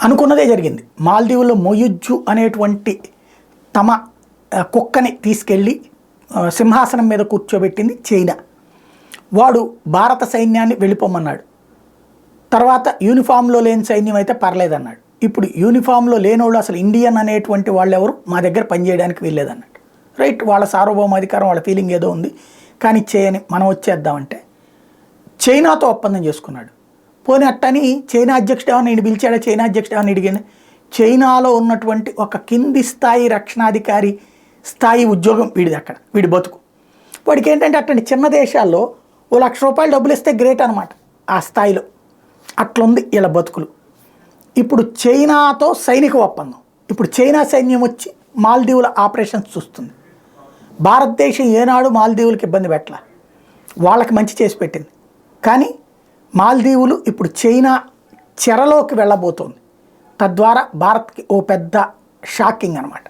అనుకున్నదే జరిగింది. మాల్దీవుల్లో మొయుజ్జు అనేటువంటి తమ కుక్కని తీసుకెళ్ళి సింహాసనం మీద కూర్చోబెట్టింది చైనా. వాడు భారత సైన్యాన్ని వెళ్ళిపోమన్నాడు. తర్వాత యూనిఫామ్లో లేని సైన్యం అయితే పర్లేదన్నాడు. ఇప్పుడు యూనిఫామ్లో లేనోళ్ళు అసలు ఇండియన్ అనేటువంటి వాళ్ళు ఎవరు మా దగ్గర పనిచేయడానికి వెళ్ళేదన్నాడు. రైట్, వాళ్ళ సార్వభౌమాధికారం, వాళ్ళ ఫీలింగ్ ఏదో ఉంది, కానీ చేయని మనం వచ్చేద్దామంటే చైనాతో ఒప్పందం చేసుకున్నాడు. పోనీ అట్టని చైనా అధ్యక్షుడు ఏమన్నా నేను పిలిచాడా, చైనా అధ్యక్షుడు ఏమన్నా అడిగాను. చైనాలో ఉన్నటువంటి ఒక కింది స్థాయి రక్షణాధికారి స్థాయి ఉద్యోగం వీడిది, అక్కడ వీడి బతుకు. వాడికి ఏంటంటే అట్లాంటి చిన్న దేశాల్లో ఓ ₹1,00,000 డబ్బులు ఇస్తే గ్రేట్ అనమాట ఆ స్థాయిలో. అట్లుంది వీళ్ళ బతుకులు. ఇప్పుడు చైనాతో సైనిక ఒప్పందం. ఇప్పుడు చైనా సైన్యం వచ్చి మాల్దీవుల ఆపరేషన్స్ చూస్తుంది. భారతదేశం ఏనాడు మాల్దీవులకు ఇబ్బంది పెట్టాల, వాళ్ళకి మంచి చేసి పెట్టింది. కానీ మాల్దీవులు ఇప్పుడు చైనా చెరలోకి వెళ్ళబోతోంది. తద్వారా భారత్కి ఓ పెద్ద షాకింగ్ అనమాట.